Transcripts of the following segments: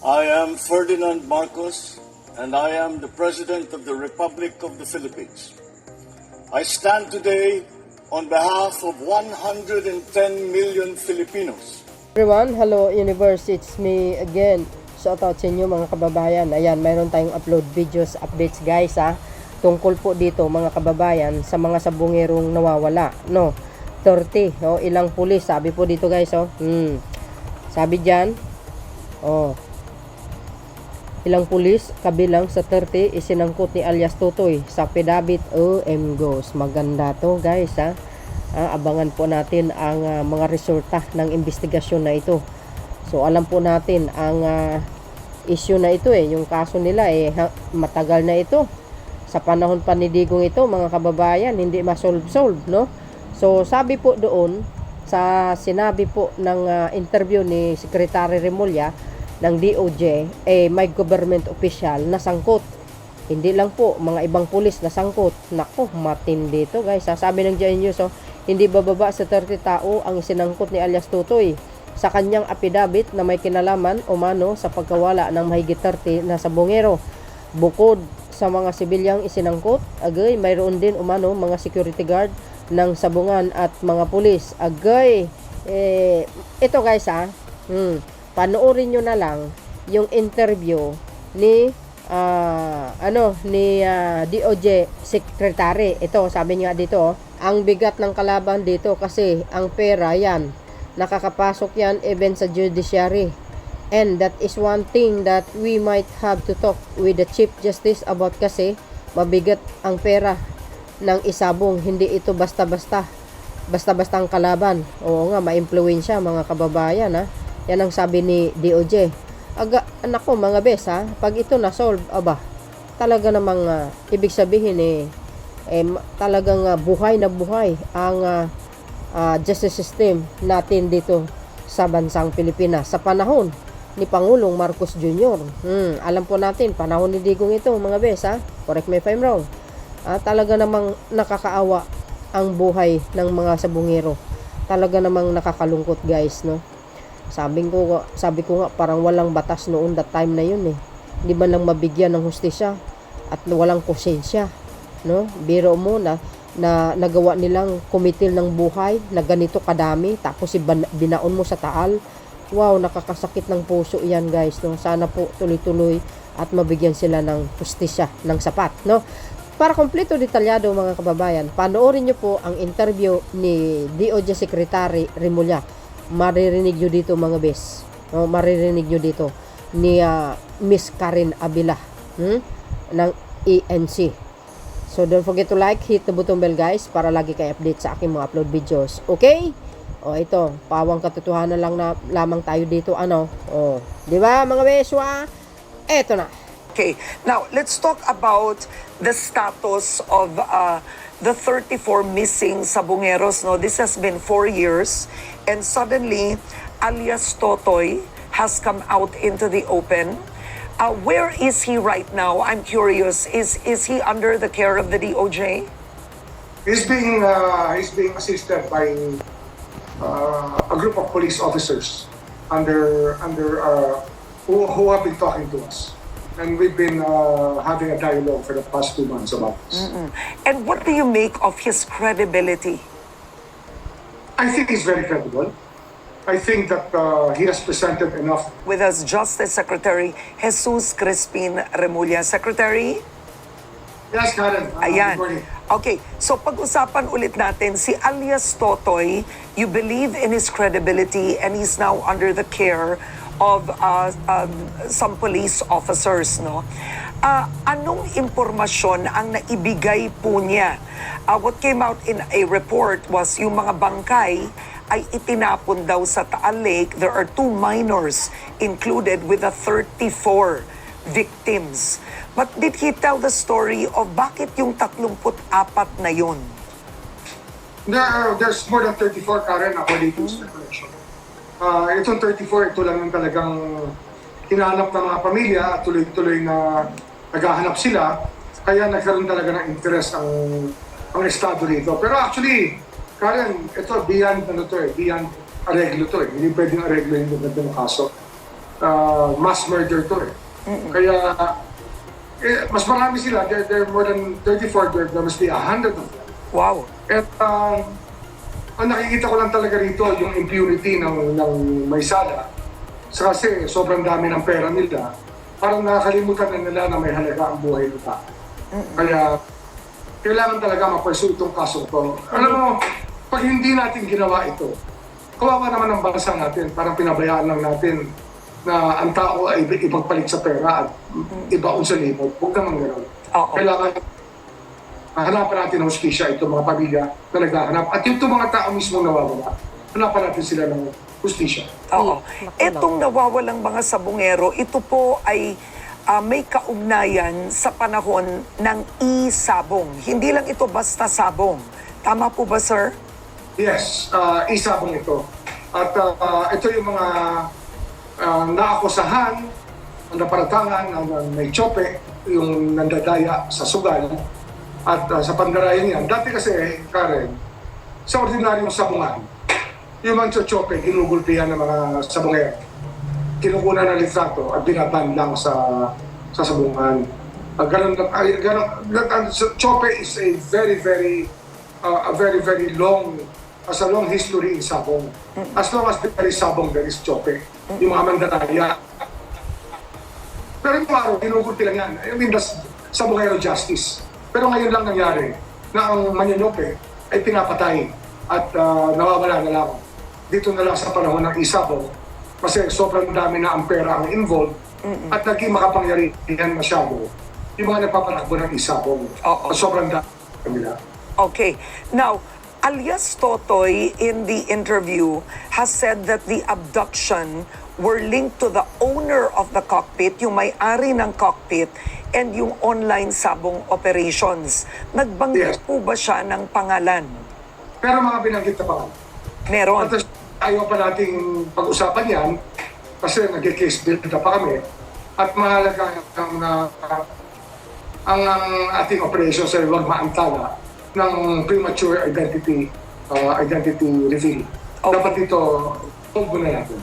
I am Ferdinand Marcos, and I am the President of the Republic of the Philippines. I stand today on behalf of 110 million Filipinos. Everyone, hello universe, it's me again. Shout out sa inyo mga kababayan. Ayan, mayroon tayong upload videos, updates guys ha. Tungkol po dito mga kababayan sa mga sabungerong nawawala, no. 30, ilang pulis, sabi po dito guys, Sabi diyan, ilang pulis kabilang sa 30 isinangkot ni alias Totoy sa Pidabit OMGOS. Maganda to guys ha. Abangan po natin ang mga resulta ng investigasyon na ito. So alam po natin ang issue na ito yung kaso nila matagal na ito. Sa panahon pa ni Digong ito mga kababayan, hindi ma-solve, no? So sabi po doon sa sinabi po ng interview ni Secretary Remulla ng DOJ, may government official na sangkot. Hindi lang po, mga ibang pulis na sangkot. Nako, matindi to guys. Sabi ng GI News, hindi bababa sa 30 tao ang isinangkot ni alias Totoy sa kanyang affidavit na may kinalaman umano sa pagkawala ng mahigit 30 na sabungero. Bukod sa mga sibilyang isinangkot, agay mayroon din umano mga security guard ng sabungan at mga pulis. Agay, ito guys panoorin nyo na lang yung interview ni DOJ Secretary. Ito, sabi nga dito, ang bigat ng kalaban dito kasi ang pera yan, nakakapasok yan even sa judiciary. And that is one thing that we might have to talk with the Chief Justice about kasi mabigat ang pera ng isabong. Hindi ito basta-basta ang kalaban. Oo nga, ma-impluwensya mga kababayan ha. Yan ang sabi ni DOJ. Anak ko mga bes pag ito na-solve, talaga namang ibig sabihin talagang buhay na buhay ang justice system natin dito sa bansang Pilipinas. Sa panahon ni Pangulong Marcos Jr. Alam po natin, panahon ni Digong ito mga bes correct me if I'm wrong. Talaga namang nakakaawa ang buhay ng mga sabungero. Talaga namang nakakalungkot guys, no? Sabi ko nga parang walang batas noon that time na yun Hindi man lang mabigyan ng hustisya at walang konsensya, no? Biro mo na nagawa nilang kumitil ng buhay na ganito kadami tapos binaon mo sa taal. Wow, nakakasakit ng puso yan guys, no? Sana po tuloy-tuloy at mabigyan sila ng hustisya ng sapat, no? Para kompleto detalyado mga kababayan, panoorin nyo po ang interview ni DOJ Secretary Remulla. Maririnig nyo dito mga bes, maririnig nyo dito ni Miss Karen Abila ng ENC. So don't forget to like, hit the button bell guys para lagi kayo update sa aking mga upload videos. Okay? Ito, pawang katotohanan lang lamang tayo dito di ba mga beswa? Eto na. Okay, now let's talk about the status of the 34 missing sabungeros. No, this has been 4 years, and suddenly, alias Totoy has come out into the open. Where is he right now? I'm curious. Is he under the care of the DOJ? He's being assisted by a group of police officers who have been talking to us. And we've been having a dialogue for the past 2 months about this. And what do you make of his credibility? I think he's very credible. I think that he has presented enough. With us, Justice Secretary Jesus Crispin Remulla. Secretary? Yes, Karen. Ayan. Good morning. Okay, so pag-usapan ulit natin, si alias Totoy, you believe in his credibility and he's now under the care of some police officers, no? Anong impormasyon ang naibigay po niya? What came out in a report was yung mga bangkay ay itinapon daw sa Taal Lake. There are 2 minors included with the 34 victims. But did he tell the story of bakit yung 34 na yun? There's more than 34, Karen, according to speculation. Itong 34, ito lang yung talagang hinahanap ng mga pamilya at tuloy-tuloy na naghahanap sila. Kaya nagkaroon talaga ng interest ang estado rito. Pero actually, Karen, ito beyond beyond areglo to Hindi pwedeng areglo yung magandang kaso. mass murder to eh. Kaya mas marami sila. There are more than 34. There must be 100 of them. Wow. At ang nakikita ko lang talaga rito yung impunity ng may sala. Kasi sobrang dami ng pera nila. Parang nakakalimutan na nila na may halaga ang buhay ng tao. Kaya kailangan talaga ma-pursue itong kaso to. Alam mo, pag hindi natin ginawa ito, kawawa naman ang bansa natin. Parang pinabayaan lang natin na ang tao ay ipagpalit sa pera at ibaon sa limot. Huwag naman gano'n. Oo. Kailangan hanapan natin ng hustisya itong mga pamilya na naghahanap. At yung mga tao mismo nawawala, hanapan natin sila ng hustisya. Oo. Etong nawawalang mga sabungero, ito po ay may kaugnayan sa panahon ng e-sabong. Hindi lang ito basta sabong. Tama po ba, sir? Yes, isabong ito. At ito yung mga naakusahan, ang naparatangan, may tsope, yung nandadaya sa sugal. At sa pandarayan yan, dati kasi, Karen, sa ordinaryong sabungan, yung mga tsope, ginugulpihan ng mga sabungero. Kinukunan ng litrato at binaban lang sa sabungan. Tsope is a very, very long, has a long history in sabong. As long as there is sabong, there is tsope. Yung mga mandaraya. Pero yung araw, ginugulpi lang yan. I mean, that's sabongero justice. Pero ngayon lang nangyari na ang manyanyope ay pinapatay at nawawala na lang. Dito na lang sa panahon ng isabong kasi sobrang dami na ang pera ang involved at naging makapangyarihan masyado yung mga nagpapatakbo ng isabong. At sobrang dami nila. Okay. Now, alias Totoy in the interview has said that the abduction were linked to the owner of the cockpit, yung may-ari ng cockpit, and yung online sabong operations. Nagbanggit Yes. po ba siya ng pangalan? Pero mga binanggit na pangalan. Meron. At ayaw pa nating pag-usapan yan kasi nag-case build na pa kami at mahalaga ang ating operations ay huwag maantala ng premature identity reveal. Okay. Dapat ito, huwag muna natin.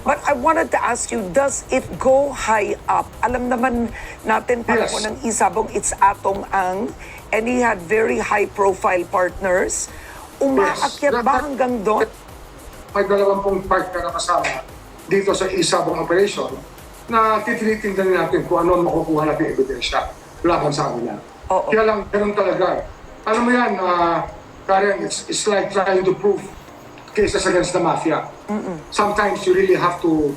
But I wanted to ask you, does it go high up? Alam naman natin para Yes. po ng isabong, it's Atong Ang, and he had very high-profile partners. Umaakyat Yes. ba hanggang doon? May 20 partner na kasama dito sa isabong operation na titinitingnan natin kung ano ang makukuha natin ebidensya laban sa kanila. Oo. Kaya lang, ganun talaga. Alam mo yan, Karen, it's like trying to prove cases against the mafia. Sometimes you really have to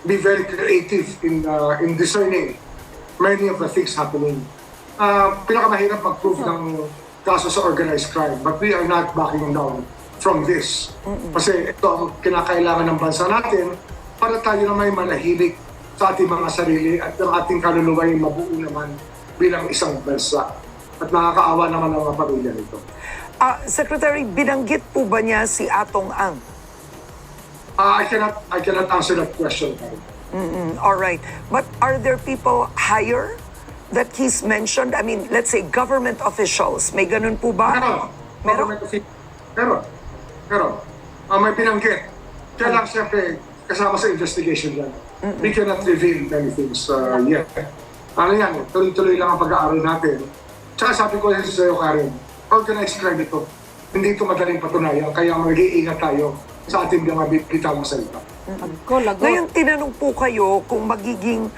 be very creative in discerning many of the things happening. Pinakamahirap mag-prove ng kaso sa organized crime, but we are not backing down from this. Kasi ito ang kinakailangan ng bansa natin para tayo na may manahimik sa ating mga sarili at ang ating kaluluwa ay mabuo naman bilang isang bansa. At nakakaawa naman ang mga pamilya nito. Secretary, binanggit po ba niya si Atong Ang? I cannot answer that question. All right. But are there people higher that he's mentioned? I mean, let's say government officials. May ganun po ba? Meron? Pero, may pinanggit. Kaya lang siyempre, kasama sa investigation yan. We cannot reveal many things yet. Ano yan, tuloy-tuloy lang ang pag-aaral natin. Tsaka sabi ko yan sa iyo, Karen, organized crime ito. Hindi ito madaling patunayan, kaya mag-iingat tayo sa ating mga bitawang salita. Ngayon, tinanong po kayo kung magiging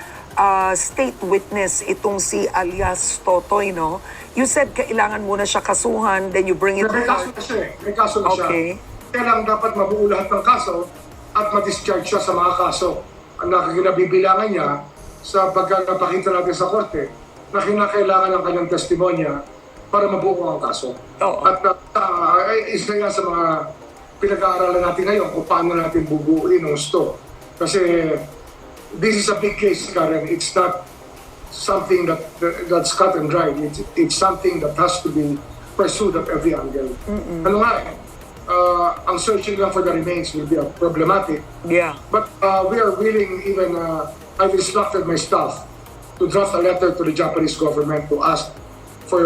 state witness itong si alias Totoy, no? You said kailangan muna siya kasuhan, then you bring it to May kaso court. na siya eh. May kaso na Okay. siya. Kaya lang dapat mabuo lahat ng kaso at ma-discharge siya sa mga kaso na kinabibilangan niya sa pagkakapakita natin sa korte na kinakailangan ng kanyang testimonya para mabuo ang kaso. Oo. At isa yan sa mga pinag-aaralan natin ngayon kung paano natin bubuuin ang gusto. Kasi this is a big case, Karen. It's not something that's cut and dried. It's something that has to be pursued at every angle. Ano nga ang searching lang for the remains will be problematic. Yeah. But we are willing, even I've instructed my staff to draft a letter to the Japanese government to ask for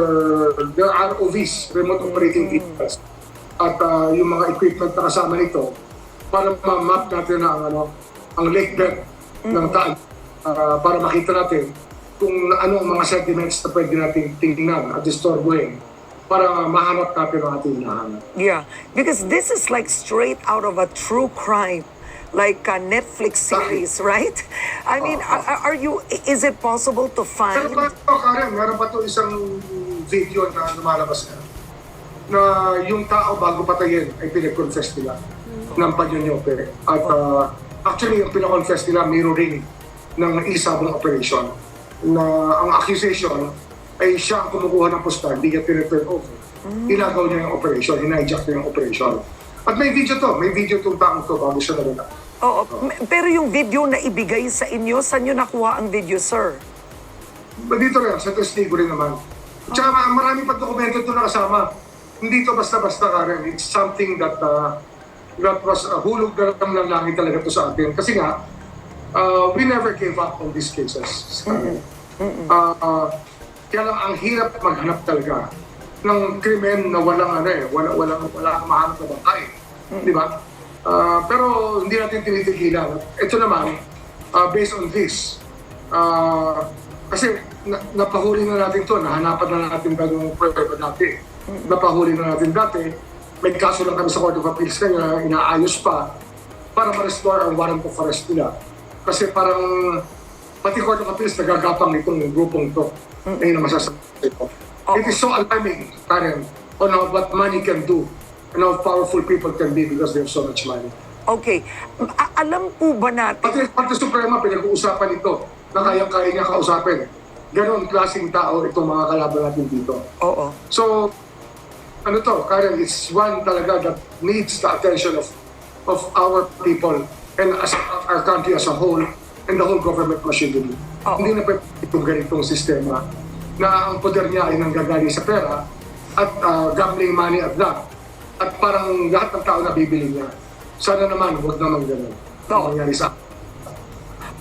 their ROVs, remote operating vehicles, at yung mga equipment na kasama nito para ma-map natin ang lake bed ng taan para makita natin kung ano ang mga sentiments na pwede natin tingnan at disturbuhin para mahanap natin ang ating hinahanap. Yeah, because this is like straight out of a true crime, like a Netflix series, right? I mean, is it possible to Pero find? pa ito, Karen, meron pa ito isang video na lumalabas na yung tao bago patayin ay pinag-confess nila ng panyonyope. At actually, yung pinakonfess nila mirroring ng isabong operation na ang accusation ay siya ang kumukuha ng posta, hindi niya tinreturn over. Inagaw niya yung operation, hinijack niya yung operation. At may video itong taong to bago siya nawala. Oo, pero yung video na ibigay sa inyo, saan nyo nakuha ang video, sir? Dito rin, sa testigo rin naman. Tsaka marami pa dokumento ito na kasama. Hindi ito basta-basta, Karen. It's something that was hulog na lang ng langit talaga to sa atin. Kasi nga, we never gave up on these cases. Kaya lang ang hirap maghanap talaga ng krimen na walang wala kang mahanap na bangkay. Di ba? Pero hindi natin tinitigilan. Ito naman, based on this, kasi napahuli na natin to, nahanapan na natin bagong prueba dati. Napahuli na natin dati, may kaso lang kami sa Court of Appeals kanya, inaayos pa para ma-restore ang warrant of arrest nila. Kasi parang pati Court of Appeals nagagapang itong grupong to. Ayun ang masasabi ko. It is so alarming, Karen, on what money can do and how powerful people can be because they have so much money. Okay, alam po ba natin? Pati Suprema, pinag-uusapan ito na kaya niya kausapin. Ganon klaseng tao itong mga kalaban natin dito. Oo. So, ano to, Karen, it's one talaga that needs the attention of our people and as our country as a whole and the whole government machinery. Hindi na pwede itong ganitong sistema na ang poder niya ay nanggagaling sa pera at gambling money at that. At parang lahat ng tao na bibili niya. Sana naman, huwag naman ganun. Ang mangyari sa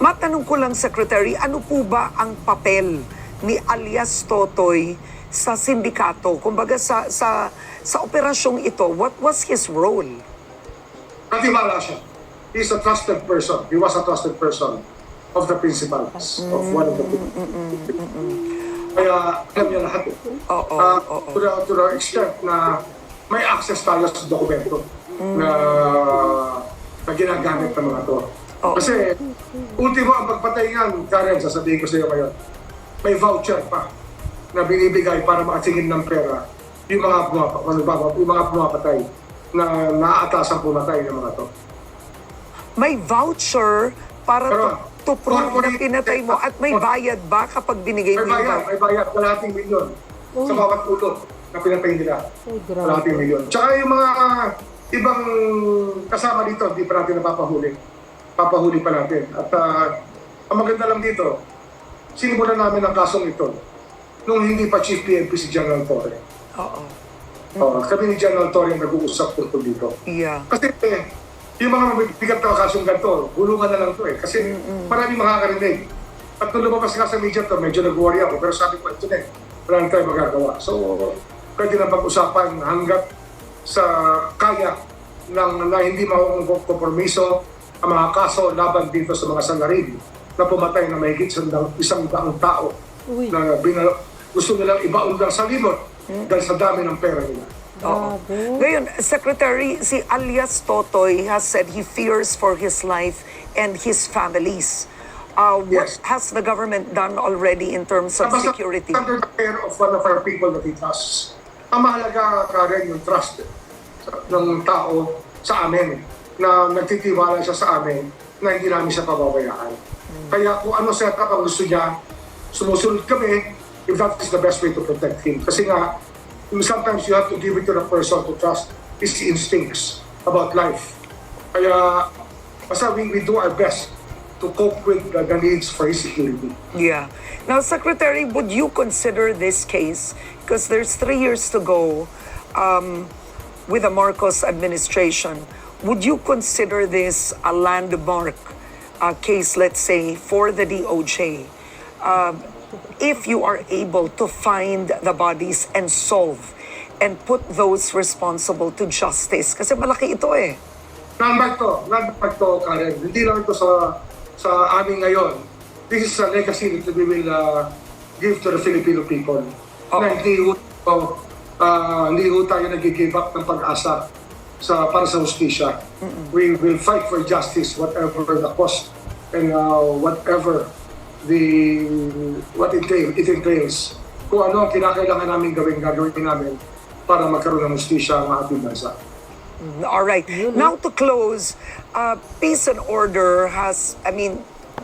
Matanong ko lang, Secretary, ano po ba ang papel ni alias Totoy sa sindikato? Kumbaga sa operasyong ito, what was his role? Katiwala siya. He's a trusted person. He was a trusted person of the principals of one of the Kaya alam niya lahat. To the extent na may access tayo sa dokumento na ginagamit ng mga to. Kasi ultimo ang pagpatay niyan, Karen, sasabihin ko sa iyo ngayon, may voucher pa na binibigay para makasingin ng pera yung mga pumapatay na naaatasan pumatay ng mga to. May voucher para to prove na pinatay mo at may bayad ba kapag binigay mo yung May bayad, kalahating milyon sa bawat ulo na pinatay nila. Kalahating milyon. Tsaka yung mga ibang kasama dito, hindi pa natin napapahuli. Papahuli pa natin. At ang maganda lang dito, sinimulan namin ang kasong ito nung hindi pa Chief PNP si General Torre. Kami ni General Torre nag-uusap tungkol dito. Yeah. Kasi yung mga mabibigat na kasong ganito, bulungan na lang to eh. Kasi maraming makakarinig. At nung lumabas nga sa media to, medyo nag-worry ako. Pero sabi ko, ito na eh. Wala na tayo magagawa. So, pwede na pag-usapan hanggat sa kaya na hindi makukompromiso ang mga kaso laban dito sa mga sangarin na pumatay na mahigit isang daang tao na gusto nilang ibaon lang sa limot dahil sa dami ng pera nila. Ngayon, Secretary, si alias Totoy has said he fears for his life and his family's. What has the government done already in terms of security? Under the care of one of our people that he trusts. Ang mahalaga, Karen, yung trust ng tao sa amin na nagtitiwala siya sa amin na hindi namin siya pababayaan. Kaya kung ano setup ang gusto niya, sumusunod kami if that is the best way to protect him. Kasi nga, sometimes you have to give it to the person to trust his instincts about life. Kaya, basta we do our best to cope with the needs for his security. Yeah. Now, Secretary, would you consider this case, because there's 3 years to go with the Marcos administration, would you consider this a landmark case, let's say, for the DOJ? If you are able to find the bodies and solve and put those responsible to justice. Kasi malaki ito eh. Landmark to, Karen. Hindi lang ito sa sa amin ngayon, this is a legacy that we will give to the Filipino people. Na hindi ho tayo nag-give up ng pag-asa para sa hustisya. We will fight for justice whatever the cost and whatever it entails. Kung ano ang kinakailangan namin gagawin namin para magkaroon ng hustisya ang ating bansa. All right. Now to close, peace and order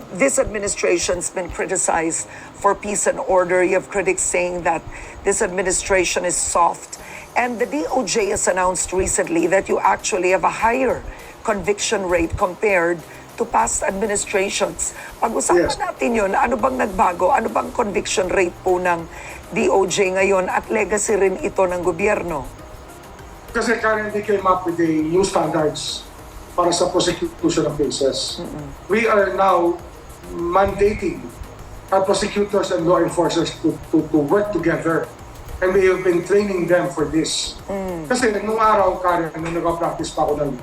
this administration's been criticized for peace and order. You have critics saying that this administration is soft. And the DOJ has announced recently that you actually have a higher conviction rate compared to past administrations. Pag-usapan Yes. natin yun, ano bang nagbago? Ano bang conviction rate po ng DOJ ngayon at legacy rin ito ng gobyerno? Kasi currently came up with the new standards para sa prosecution of cases. We are now mandating our prosecutors and law enforcers to work together. And we have been training them for this. Kasi nung araw, Karen, nung nag-practice pa ako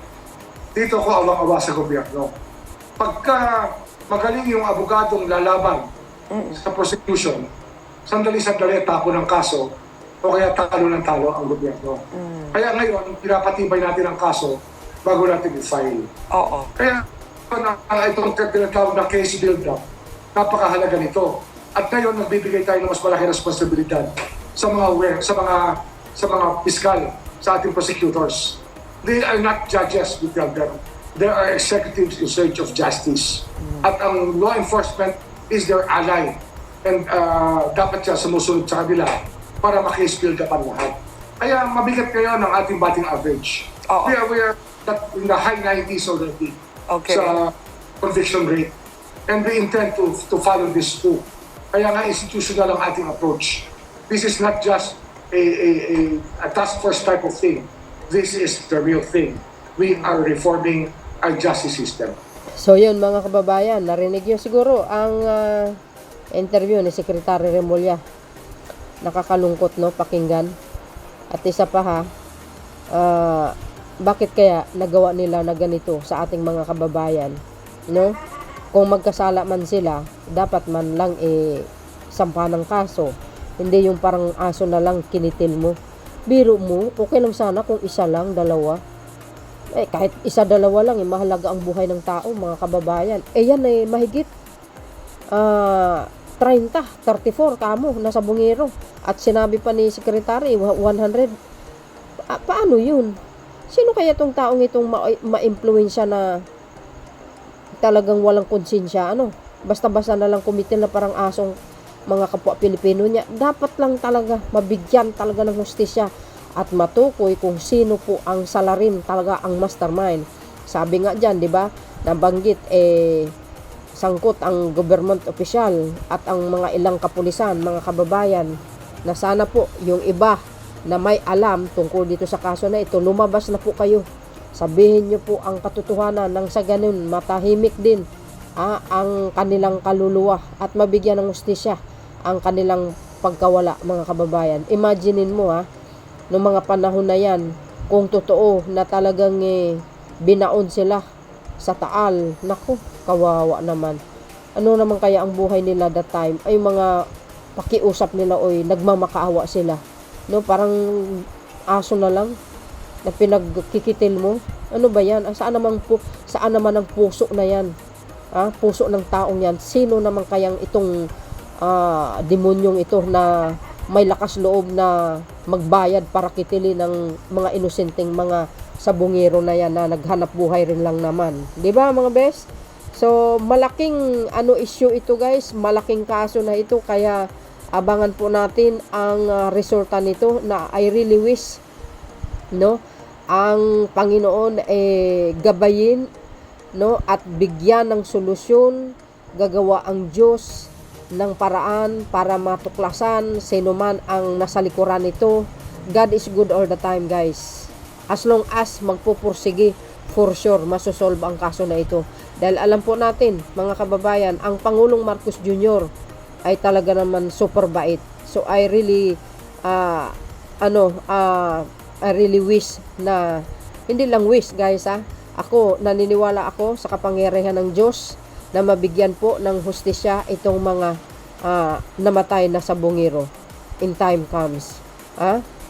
dito ko awang-awa sa gobyerno. Pagka magaling yung abogadong lalaban sa prosecution, sandali-sandali tapo ng kaso o kaya talo ng talo ang gobyerno. Kaya ngayon, pinapatibay natin ang kaso bago natin i-file. Oo. Kaya itong tinatawag na case build-up, napakahalaga nito. At ngayon, nagbibigay tayo ng mas malaki responsibilidad sa mga piskal, sa ating prosecutors. They are not judges, we tell them. They are executives in search of justice. At ang law enforcement is their ally. And dapat siya sumusunod sa kanila para ma-case build up ang lahat. Kaya mabigat kayo ng ating batting average. Oo. We are in the high 90s already sa conviction rate. And we intend to follow this too. Kaya nga institutional ang ating approach. This is not just a task force type of thing. This is the real thing. We are reforming our justice system. So yun mga kababayan, narinig nyo siguro ang interview ni Secretary Remulla. Nakakalungkot no, pakinggan. At isa pa ha, bakit kaya nagawa nila na ganito sa ating mga kababayan? No? Kung magkasala man sila, dapat man lang sampa ng kaso. Hindi yung parang aso na lang kinitil mo. Biro mo, okay lang sana kung isa lang, dalawa. Kahit isa, dalawa lang, mahalaga ang buhay ng tao, mga kababayan. Yan mahigit 30, 34 kamo, nasa bungero. At sinabi pa ni Secretary, 100. Paano yun? Sino kaya tong taong itong ma-influensya na talagang walang konsensya? Basta-basta na lang kumitil na parang asong mga kapwa Pilipino niya. Dapat lang talaga mabigyan talaga ng hustisya at matukoy kung sino po ang salarin talaga ang mastermind. Sabi nga dyan, di ba, nabanggit sangkot ang government official at ang mga ilang kapulisan, mga kababayan, na sana po yung iba na may alam tungkol dito sa kaso na ito, lumabas na po kayo. Sabihin nyo po ang katotohanan nang sa ganun matahimik din ang kanilang kaluluwa at mabigyan ng hustisya ang kanilang pagkawala, mga kababayan. Imaginein mo noong mga panahon na yan, kung totoo na talagang binaon sila sa Taal, naku, kawawa naman. Ano naman kaya ang buhay nila that time? Ay mga pakiusap nila, nagmamakaawa sila. No, parang aso na lang na pinagkikitil mo. Ano ba yan? Saan naman ang puso na yan? Puso ng taong yan. Sino naman kayang itong demonyong ito na may lakas loob na magbayad para kitilin ng mga inosenteng mga sabungero na yan na naghanap buhay rin lang naman. 'Di ba mga best? So malaking issue ito guys, malaking kaso na ito, kaya abangan po natin ang resulta nito na I really wish ang Panginoon gabayin at bigyan ng solusyon, gagawa ang Diyos ng paraan para matuklasan sino man ang nasa likuran nito. God is good all the time guys. As long as magpupursige, for sure masosolve ang kaso na ito. Dahil alam po natin mga kababayan, ang Pangulong Marcos Jr. ay talaga naman super bait. So I really I really wish na, hindi lang wish guys ako naniniwala ako sa kapangyarihan ng Diyos na mabigyan po ng hustisya itong mga namatay na sabongero in time comes.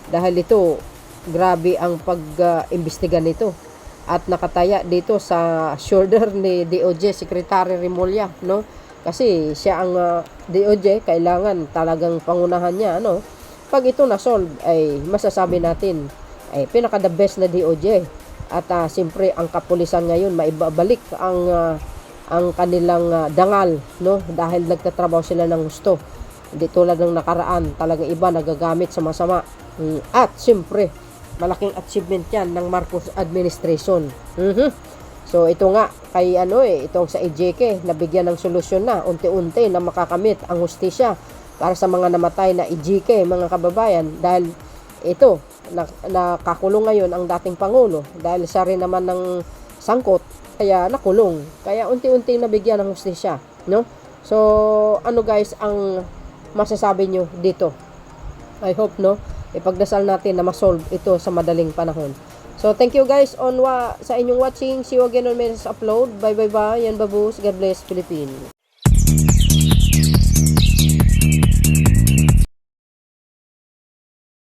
Dahil ito, grabe ang pag-imbestiga nito. At nakataya dito sa shoulder ni DOJ Secretary Remulla, no? Kasi siya ang DOJ, kailangan talagang pangunahan niya, no? Pag ito na-solve, ay masasabi natin, ay pinaka the best na DOJ. At siyempre, ang kapulisan ngayon, maibabalik ang kanilang dangal, no? Dahil nagtatrabaho sila ng gusto. Hindi tulad ng nakaraan, talagang iba nagagamit sa masama. At siyempre, malaking achievement yan ng Marcos administration. So ito nga kay itong sa EJK, nabigyan ng solusyon na unti-unti na makakamit ang hustisya para sa mga namatay na EJK, mga kababayan, dahil ito nakakulong ngayon ang dating pangulo dahil siya rin naman ng sangkot, kaya nakulong, kaya unti-unti nabigyan ng hustisya, no? So guys ang masasabi nyo dito? I hope, no, ipagdasal natin na ma-solve ito sa madaling panahon. So, thank you guys sa inyong watching. See you again on my next upload. Bye. Yan, babus. God bless Philippines.